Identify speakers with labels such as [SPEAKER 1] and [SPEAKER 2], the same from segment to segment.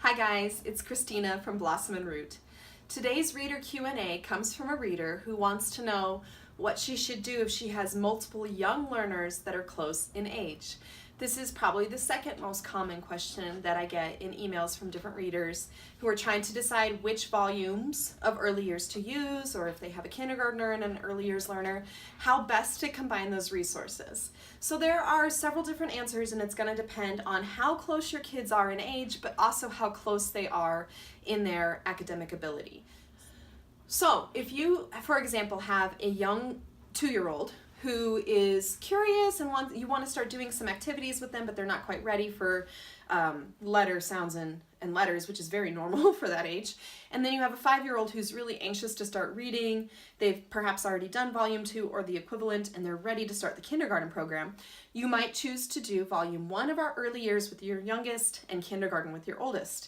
[SPEAKER 1] Hi guys, it's Christina from Blossom and Root. Today's reader Q&A comes from a reader who wants to know what she should do if she has multiple young learners that are close in age. This is probably the second most common question that I get in emails from different readers who are trying to decide which volumes of early years to use, or if they have a kindergartner and an early years learner, how best to combine those resources. So there are several different answers, and it's going to depend on how close your kids are in age, but also how close they are in their academic ability. So if you, for example, have a young 2-year-old who is curious and you want to start doing some activities with them, but they're not quite ready for letter sounds and letters, which is very normal for that age. And then you have a 5-year-old who's really anxious to start reading. They've perhaps already done volume 2 or the equivalent, and they're ready to start the kindergarten program. You might choose to do volume 1 of our early years with your youngest and kindergarten with your oldest.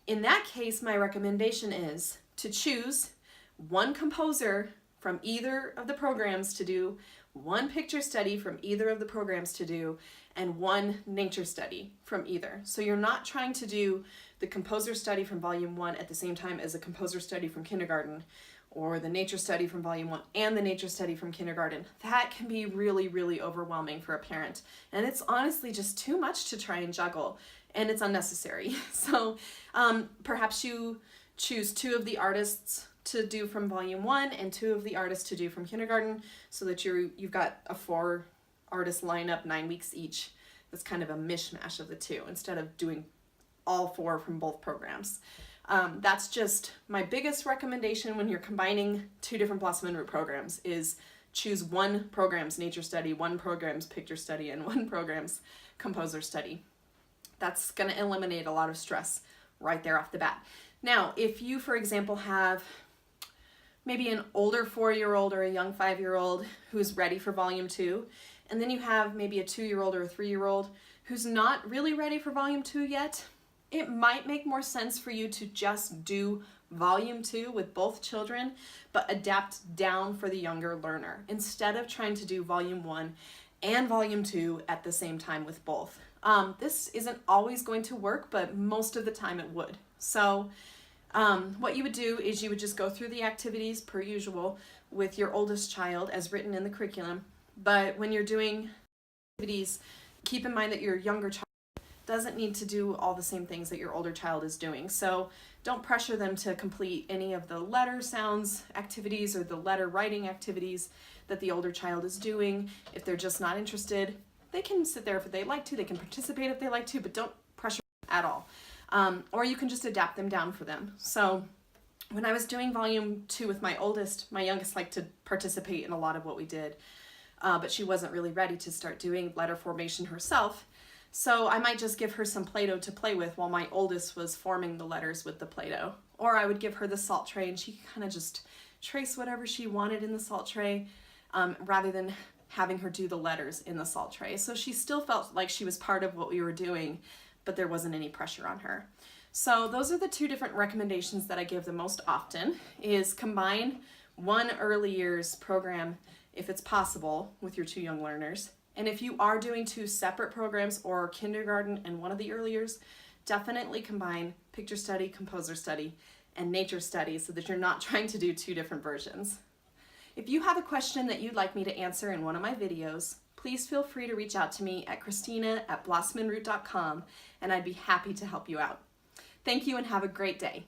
[SPEAKER 1] In that case, my recommendation is to choose one composer from either of the programs to do, one picture study from either of the programs to do, and one nature study from either. So you're not trying to do the composer study from volume 1 at the same time as a composer study from kindergarten, or the nature study from volume 1 and the nature study from kindergarten. That can be really, really overwhelming for a parent. And it's honestly just too much to try and juggle, and it's unnecessary. So perhaps you choose 2 of the artists to do from volume 1 and 2 of the artists to do from kindergarten, so that you've got a 4 artist lineup, 9 weeks each. That's kind of a mishmash of the 2 instead of doing all 4 from both programs. That's just my biggest recommendation when you're combining 2 different Blossom and Root programs, is choose one program's nature study, one program's picture study, and one program's composer study. That's going to eliminate a lot of stress right there off the bat. Now, if you, for example, have maybe an older 4-year-old or a young 5-year-old who's ready for volume 2, and then you have maybe a 2-year-old or a 3-year-old who's not really ready for volume 2 yet, it might make more sense for you to just do volume 2 with both children, but adapt down for the younger learner, instead of trying to do volume 1 and volume 2 at the same time with both. This isn't always going to work, but most of the time it would. So what you would do is you would just go through the activities per usual with your oldest child as written in the curriculum. But when you're doing activities, keep in mind that your younger child doesn't need to do all the same things that your older child is doing. So don't pressure them to complete any of the letter sounds activities or the letter writing activities that the older child is doing. If they're just not interested, they can sit there if they like to, they can participate if they like to, but don't pressure them at all. Or you can just adapt them down for them. So when I was doing volume 2 with my oldest, my youngest liked to participate in a lot of what we did, but she wasn't really ready to start doing letter formation herself. So I might just give her some Play-Doh to play with while my oldest was forming the letters with the Play-Doh. Or I would give her the salt tray and she could kind of just trace whatever she wanted in the salt tray, rather than having her do the letters in the salt tray. So she still felt like she was part of what we were doing, but there wasn't any pressure on her. So those are the 2 different recommendations that I give the most often, is combine one early years program if it's possible with your 2 young learners. And if you are doing 2 separate programs, or kindergarten and one of the early years, definitely combine picture study, composer study, and nature study, so that you're not trying to do 2 different versions. If you have a question that you'd like me to answer in one of my videos, please feel free to reach out to me at Christina@blossomandroot.com, and I'd be happy to help you out. Thank you and have a great day.